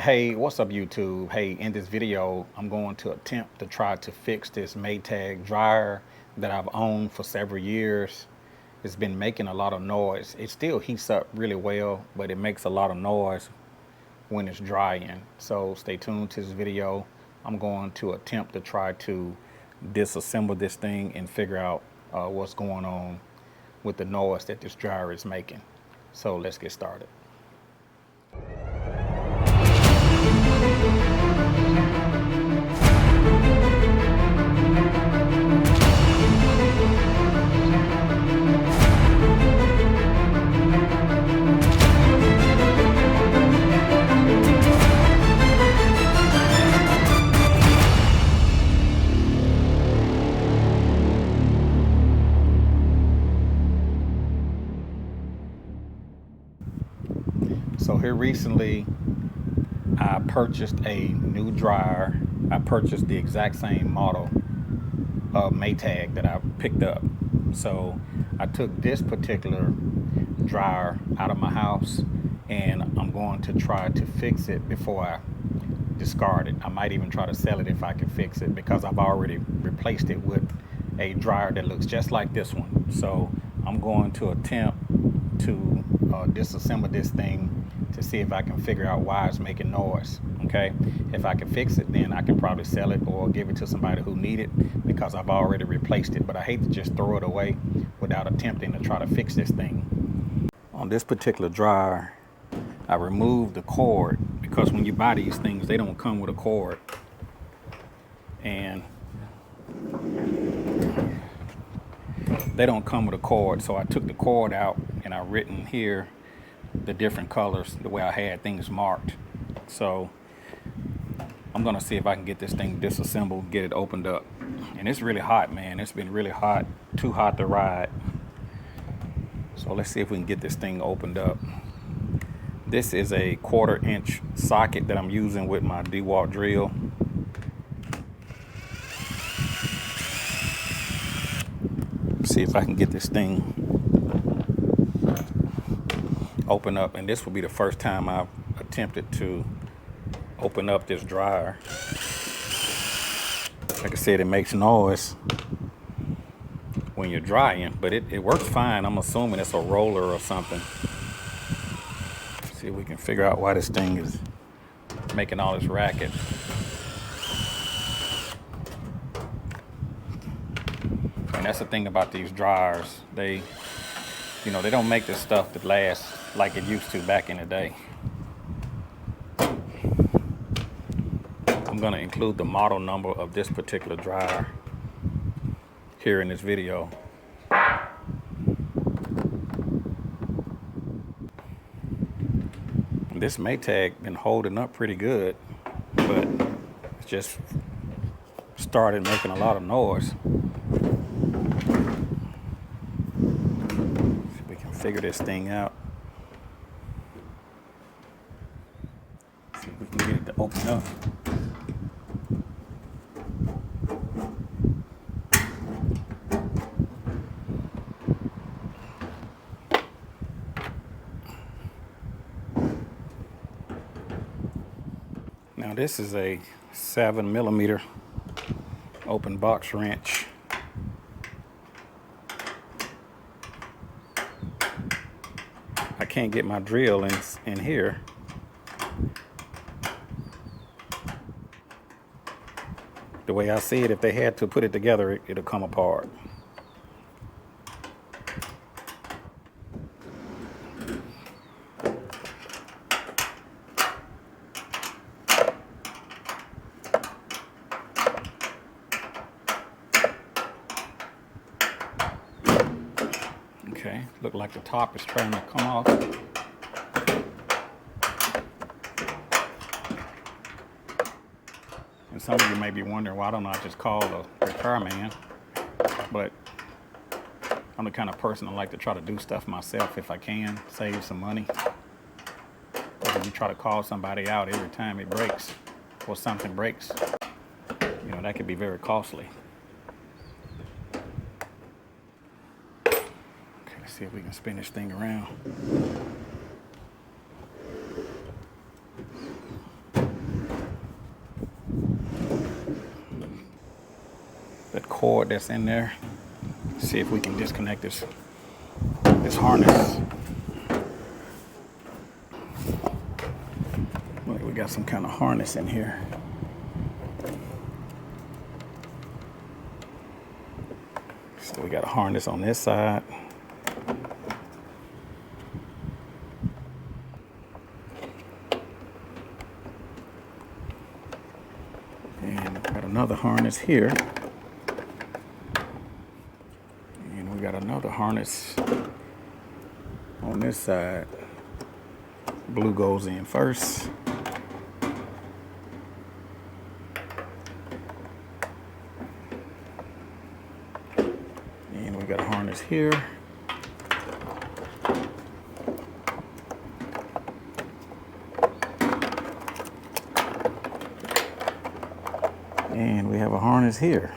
Hey, what's up YouTube? Hey, in this video, I'm going to attempt to try to fix this Maytag dryer that I've owned for several years. It's been making a lot of noise. It still heats up really well, but it makes a lot of noise when it's drying. So stay tuned to this video. I'm going to attempt to try to disassemble this thing and figure out what's going on with the noise that this dryer is making. So let's get started. So here recently, I purchased a new dryer. I purchased the exact same model of Maytag that I picked up. So I took this particular dryer out of my house and I'm going to try to fix it before I discard it. I might even try to sell it if I can fix it because I've already replaced it with a dryer that looks just like this one. So I'm going to attempt to disassemble this thing to see if I can figure out why it's making noise. Okay, if I can fix it, then I can probably sell it or give it to somebody who need it because I've already replaced it. But I hate to just throw it away without attempting to try to fix this thing. On this particular dryer, I removed the cord because when you buy these things, they don't come with a cord. And they don't come with a cord, so I took the cord out and I've written here the different colors the way I had things marked. So I'm gonna see if I can get this thing disassembled, get it opened up. And it's really hot, man. It's been really hot, too hot to ride. So let's see if we can get this thing opened up. This is a 1/4 inch socket that I'm using with my DeWalt drill. See if I can get this thing open up, and this will be the first time I've attempted to open up this dryer. Like I said, it makes noise when you're drying, but it works fine. I'm assuming it's a roller or something. See if we can figure out why this thing is making all this racket. And that's the thing about these dryers. They don't make this stuff that lasts like it used to back in the day. I'm gonna include the model number of this particular dryer here in this video. This Maytag been holding up pretty good, but it's just started making a lot of noise. See if we can figure this thing out. See if we can get it to open up. Now this is a 7mm open box wrench. I can't get my drill in here. The way I see it, if they had to put it together, it'll come apart. Okay, look like the top is trying to come off. And some of you may be wondering, why don't I just call the repairman? But I'm the kind of person that like to try to do stuff myself if I can, save some money. But if you try to call somebody out every time it breaks or something breaks, that could be very costly. Let's see if we can spin this thing around. cord that's in there. See if we can disconnect this harness. Look, we got some kind of harness in here. So we got a harness on this side. And got another harness here. And we got another harness on this side. Blue goes in first. And we got a harness here. And we have a harness here.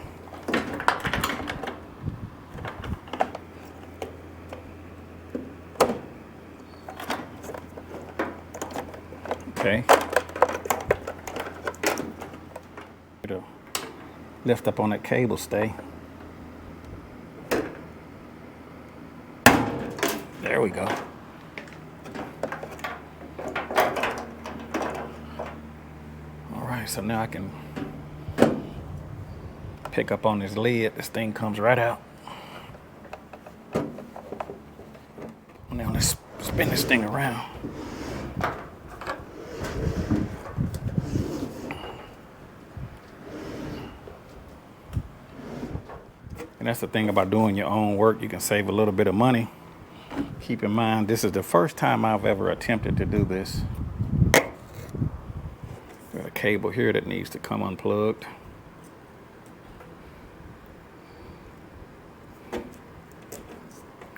Okay. It'll lift up on that cable stay. There we go. All right, so now I can pick up on this lid. This thing comes right out. Now let's spin this thing around. And that's the thing about doing your own work. You can save a little bit of money. Keep in mind, this is the first time I've ever attempted to do this. Got a cable here that needs to come unplugged.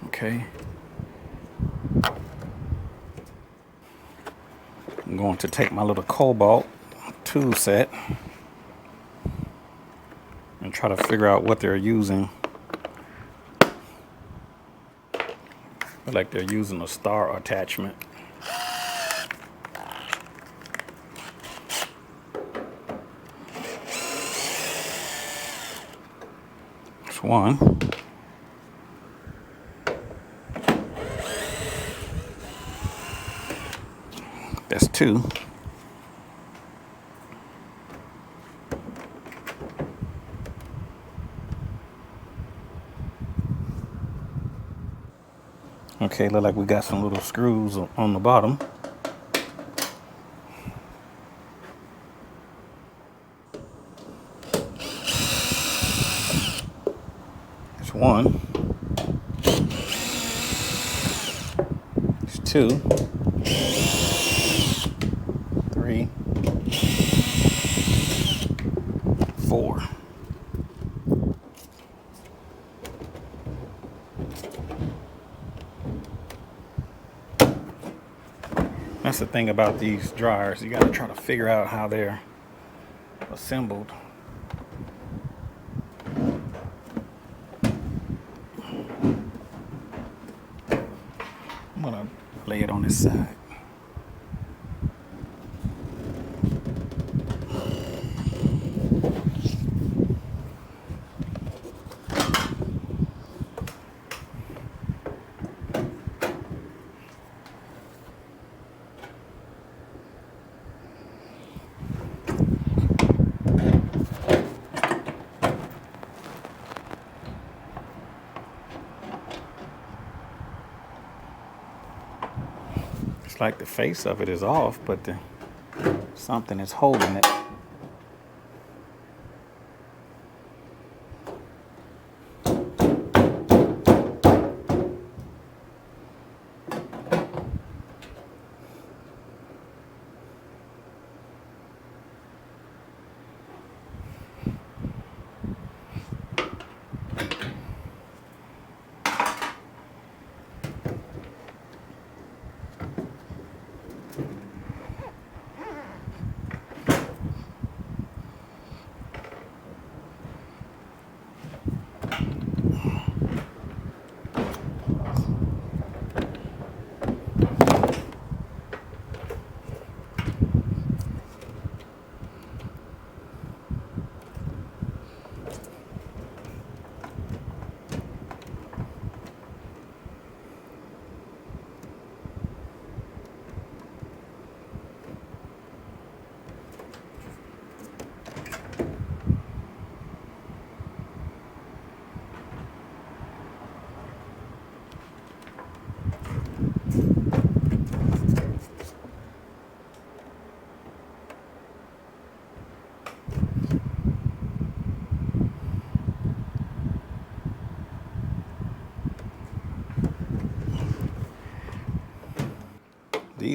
Okay. I'm going to take my little cobalt tool set and try to figure out what they're using. Like they're using a star attachment. That's one. That's two. Okay, look like we got some little screws on the bottom. There's one. There's two. 3, 4. That's the thing about these dryers. You got to try to figure out how they're assembled. I'm gonna lay it on this side. It's like the face of it is off, but something is holding it.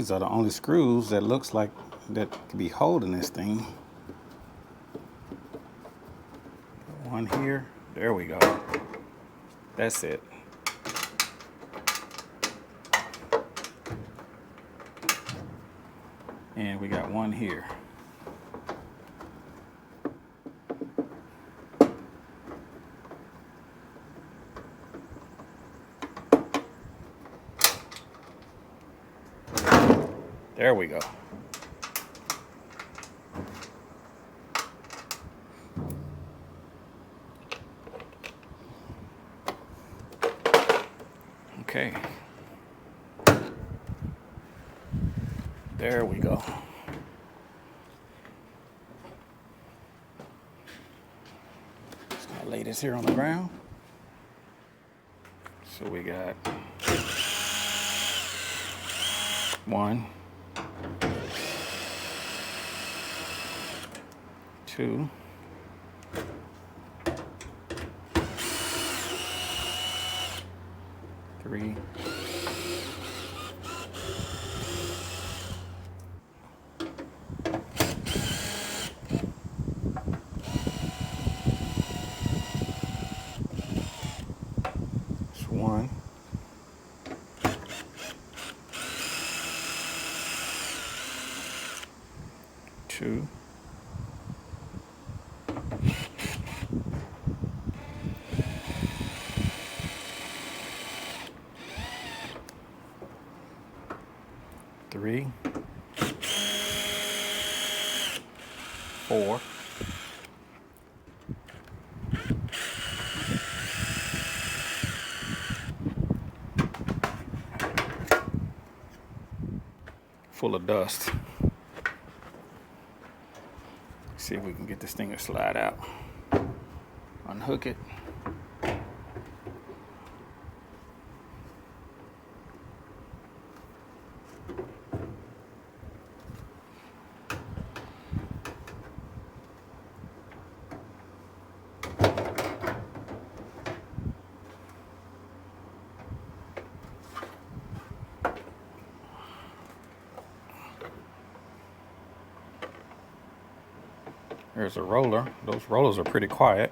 these are the only screws that looks like that could be holding this thing. One here. There we go. That's it. And we got one here. There we go. Okay. There we go. Just gonna lay this here on the ground. So we got 1, 2, 3, 1, 2, 3, 4, 'Full of dust. See if we can get this thing to slide out. Unhook it. There's a roller. Those rollers are pretty quiet.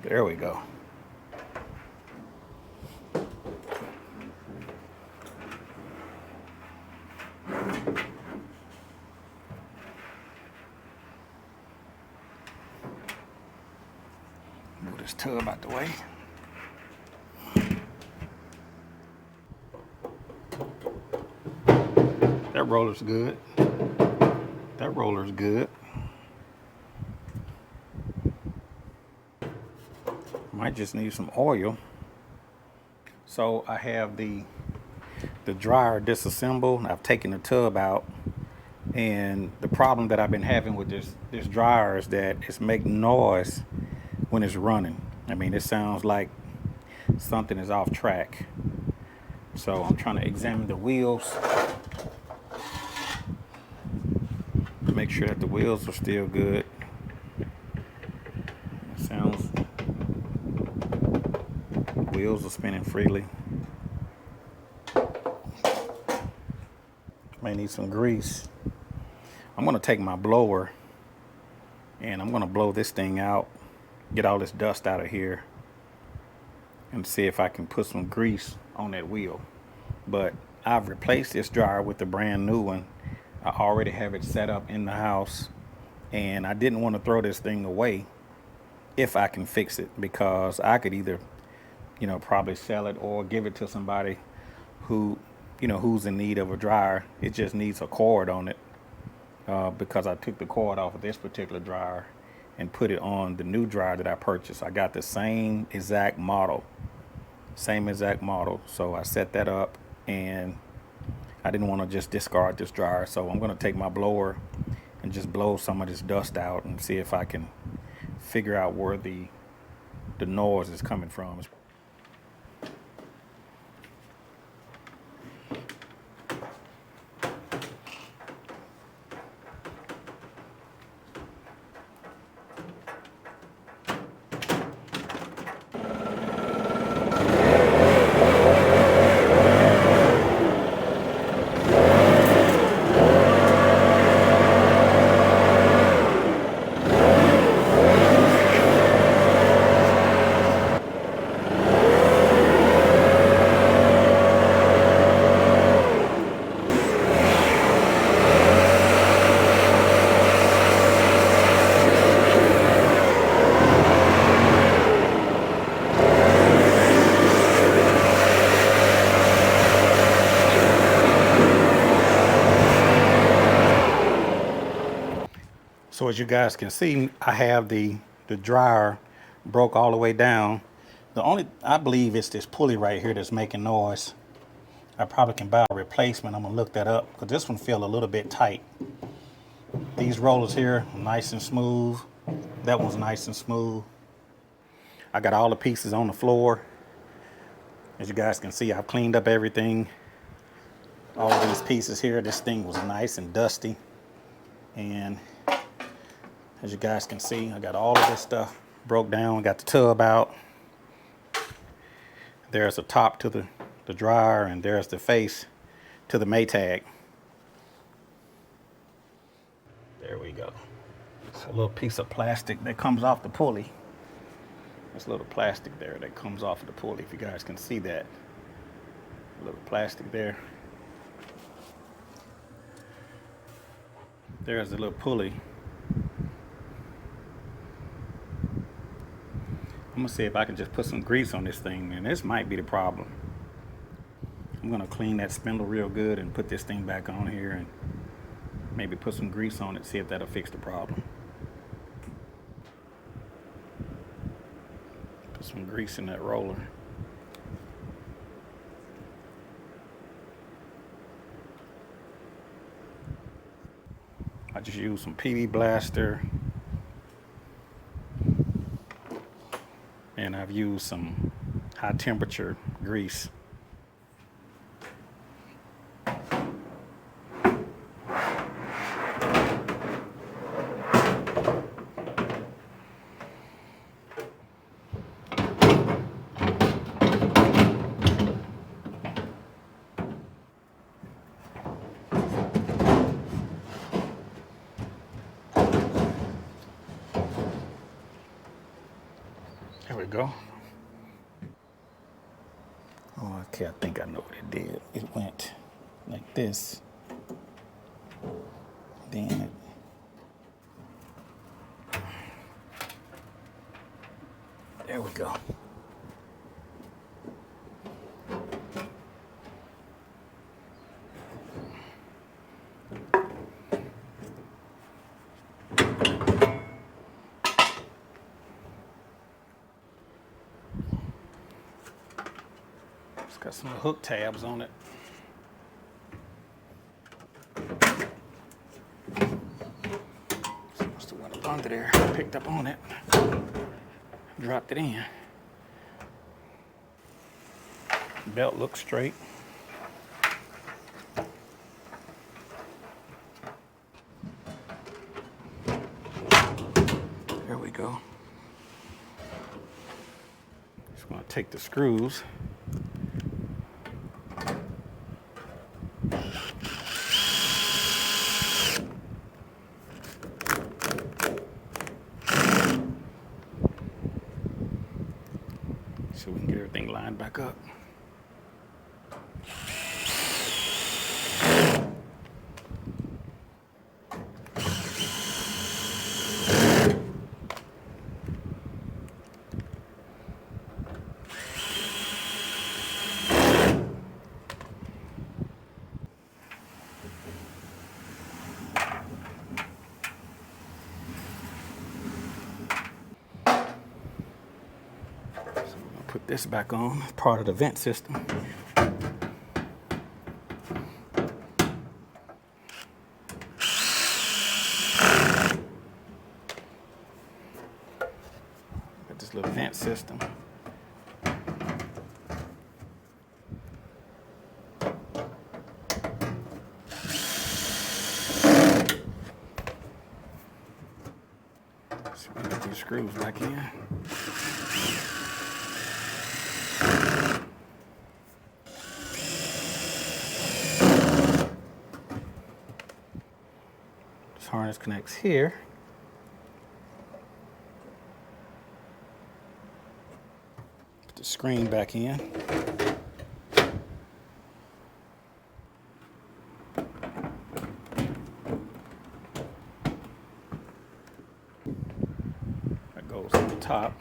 There we go. Move this tub out the way. That roller's good. That roller's good. Might just need some oil. So I have the dryer disassembled. I've taken the tub out, and the problem that I've been having with this dryer is that it's making noise when it's running. I mean, it sounds like something is off track. So I'm trying to examine the wheels to make sure that the wheels are still good. It sounds wheels are spinning freely. May need some grease. I'm gonna take my blower and I'm gonna blow this thing out, get all this dust out of here, and see if I can put some grease on that wheel. But I've replaced this dryer with a brand new one. I already have it set up in the house, and I didn't want to throw this thing away if I can fix it, because I could either, probably sell it or give it to somebody who, who's in need of a dryer. It just needs a cord on it, because I took the cord off of this particular dryer and put it on the new dryer that I purchased. I got the same exact model. So I set that up, and I didn't want to just discard this dryer. So I'm going to take my blower and and just blow some of this dust out and see if I can figure out where the noise is coming from. So as you guys can see, I have the dryer broke all the way down. I believe it's this pulley right here that's making noise. I probably can buy a replacement. I'm gonna look that up because this one feels a little bit tight. These rollers here are nice and smooth. That one's nice and smooth. I got all the pieces on the floor. As you guys can see, I've cleaned up everything. All of these pieces here, this thing was nice and dusty. And as you guys can see, I got all of this stuff broke down. Got the tub out. There's a top to the dryer, and there's the face to the Maytag. There we go. It's a little piece of plastic that comes off the pulley. There's a little plastic there that comes off of the pulley, if you guys can see that. A little plastic there. There's the little pulley. I'm gonna see if I can just put some grease on this thing, and this might be the problem. I'm gonna clean that spindle real good and put this thing back on here and maybe put some grease on it, see if that'll fix the problem. Put some grease in that roller. I just used some PB Blaster. And I've used some high temperature grease. There we go. Oh, okay, I think I know what it did. It went like this. Then there we go. Got some hook tabs on it. So must have went up under there, picked up on it, dropped it in. Belt looks straight. There we go. Just gonna take the screws. So we can get everything lined back up. Put this back on, part of the vent system. little vent system. So we get these screws back in. This harness connects here. Put the screen back in. That goes on the top.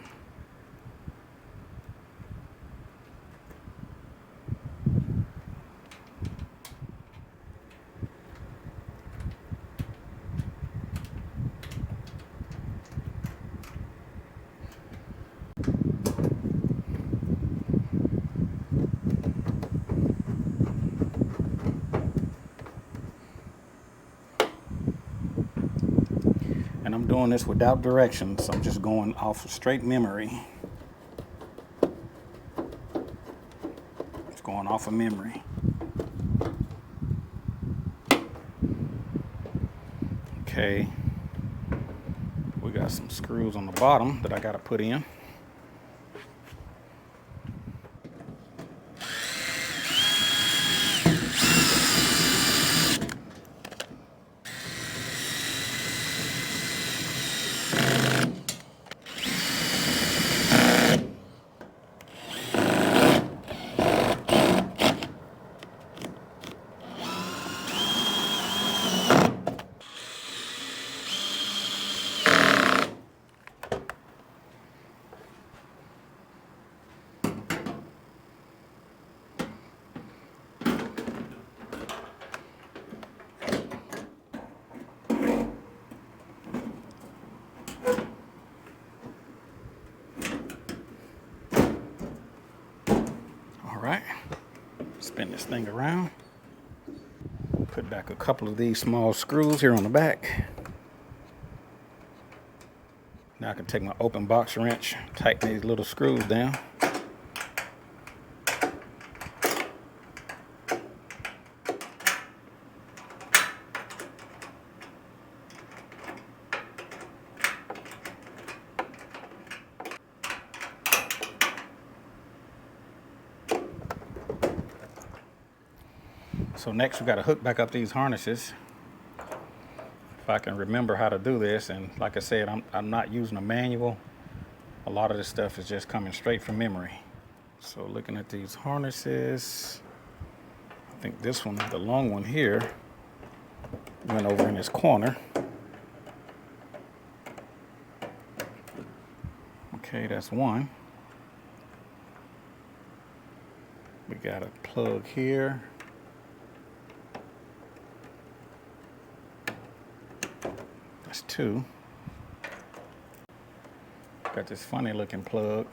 And I'm doing this without directions. I'm just going off of straight memory. It's going off of memory. Okay. We got some screws on the bottom that I got to put in. All right, spin this thing around. Put back a couple of these small screws here on the back. Now I can take my open box wrench, tighten these little screws down. So next we got to hook back up these harnesses. If I can remember how to do this, and like I said, I'm not using a manual. A lot of this stuff is just coming straight from memory. So looking at these harnesses, I think this one, the long one here, went over in this corner. Okay, that's one. We got a plug here. That's two. Got this funny looking plug.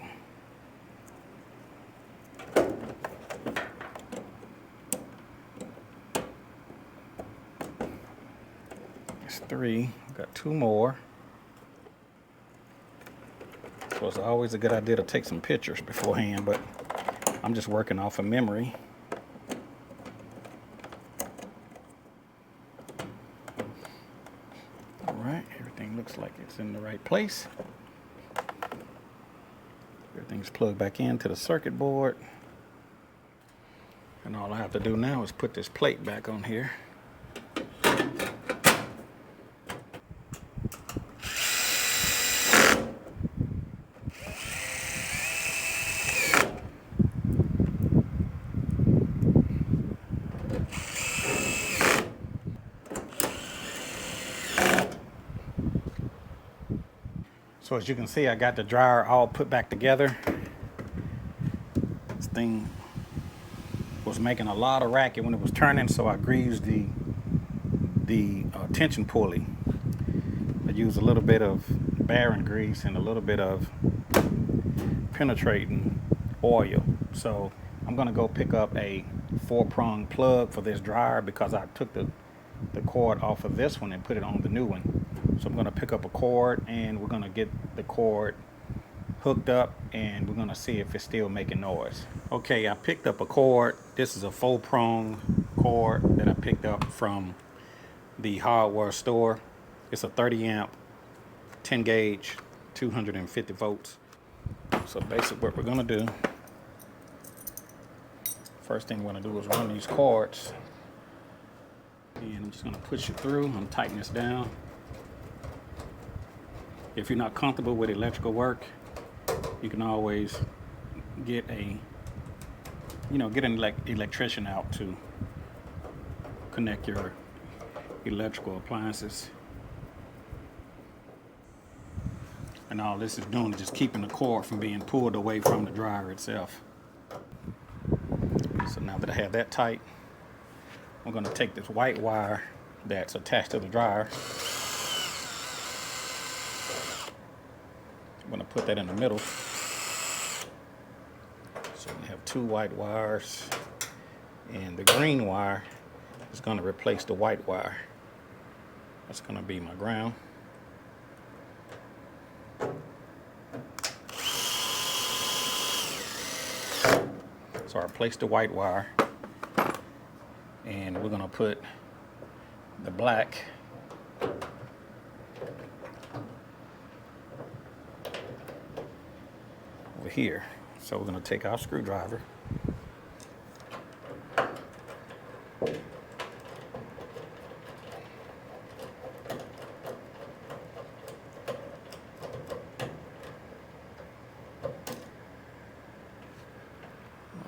That's three. Got two more. So it's always a good idea to take some pictures beforehand, but I'm just working off of memory. Everything looks like it's in the right place. Everything's plugged back into the circuit board. And all I have to do now is put this plate back on here. So as you can see, I got the dryer all put back together. This thing was making a lot of racket when it was turning, so I greased the tension pulley. I used a little bit of bearing grease and a little bit of penetrating oil. So I'm gonna go pick up a 4-prong plug for this dryer because I took the cord off of this one and put it on the new one. So I'm going to pick up a cord and we're going to get the cord hooked up, and we're gonna see if it's still making noise. Okay, I picked up a cord. This is a 4-prong cord that I picked up from the hardware store. It's a 30 amp, 10 gauge, 250 volts. So basically what we're gonna do, first thing we're gonna do is run these cords. And I'm just gonna push it through. I'm tightening this down. If you're not comfortable with electrical work, you can always get an electrician out to connect your electrical appliances. And all this is doing is just keeping the cord from being pulled away from the dryer itself. So now that I have that tight, I'm going to take this white wire that's attached to the dryer. I'm going to put that in the middle. So we have 2 white wires, and the green wire is going to replace the white wire. That's going to be my ground. So I placed the white wire, and we're going to put the black over here. So we're going to take our screwdriver,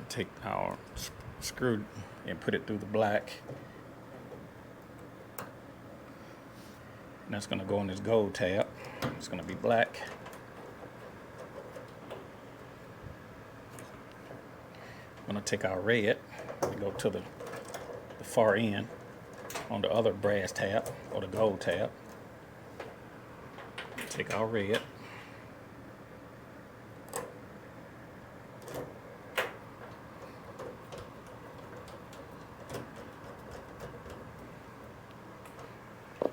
take our screw and put it through the black, and that's going to go in this gold tab. It's going to be black. I'm going to take our red and go to the far end on the other brass tab or the gold tab. Take our red.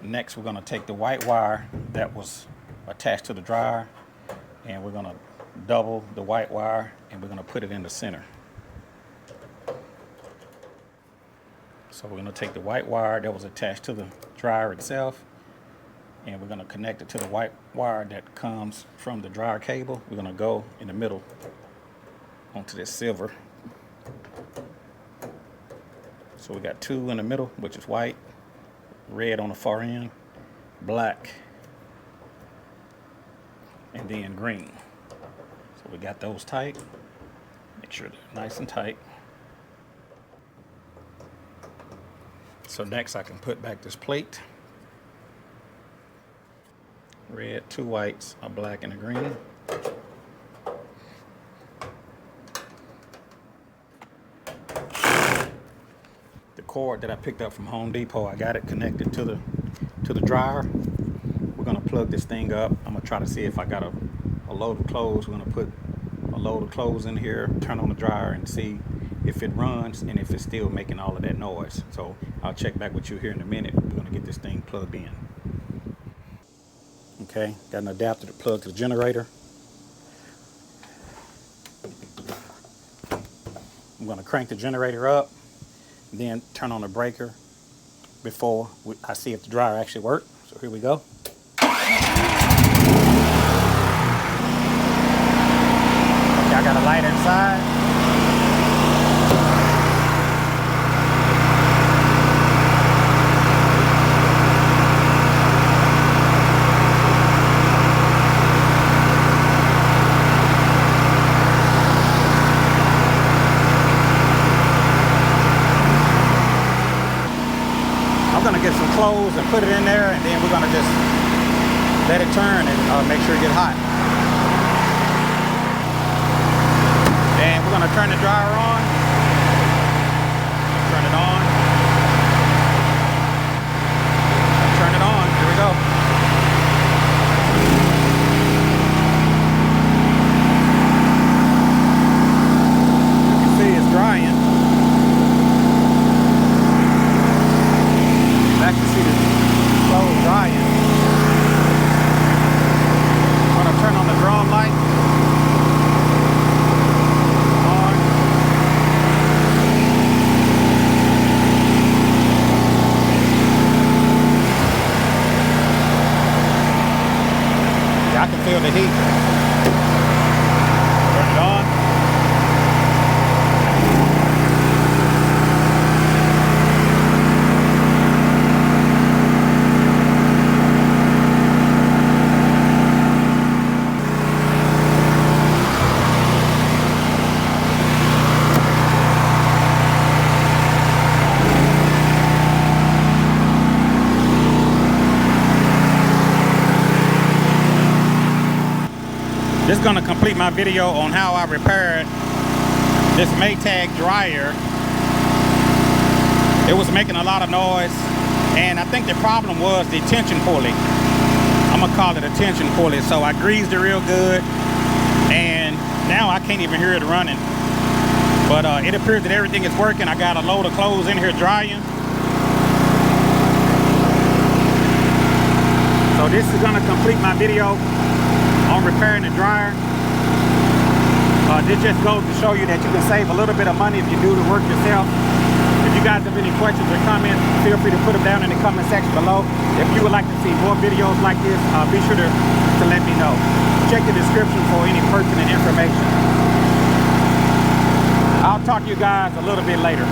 Next, we're going to take the white wire that was attached to the dryer, and we're going to double the white wire, and we're going to put it in the center. So we're going to take the white wire that was attached to the dryer itself, and we're going to connect it to the white wire that comes from the dryer cable. We're going to go in the middle onto this silver. So we got 2 in the middle, which is white, red on the far end, black, and then green. So we got those tight. Make sure they're nice and tight. So next I can put back this plate. Red, 2 whites, a black and a green. The cord that I picked up from Home Depot, I got it connected to the dryer. We're gonna plug this thing up. I'm gonna try to see if I got a load of clothes. We're gonna put a load of clothes in here, turn on the dryer, and see if it runs and if it's still making all of that noise. So I'll check back with you here in a minute. We're gonna get this thing plugged in. Okay, got an adapter to plug to the generator. I'm gonna crank the generator up, then turn on the breaker before I see if the dryer actually works. So here we go. Okay, I got a light inside. I'm gonna get some clothes and put it in there, and then we're gonna just let it turn and make sure it gets hot. And we're gonna turn the dryer on. Turn it on. Turn it on. Here we go. You can see it's drying. I can see the clothes drying. I'm gonna turn on the drum light. gonna complete my video on how I repaired this Maytag dryer. It was making a lot of noise, and I think the problem was the tension pulley. I'm gonna call it a tension pulley. So I greased it real good, and now I can't even hear it running. But it appears that everything is working. I got a load of clothes in here drying. So this is gonna complete my video on repairing the dryer. This just goes to show you that you can save a little bit of money if you do the work yourself. If you guys have any questions or comments, feel free to put them down in the comment section below. If you would like to see more videos like this, be sure to let me know. Check the description for any pertinent information. I'll talk to you guys a little bit later.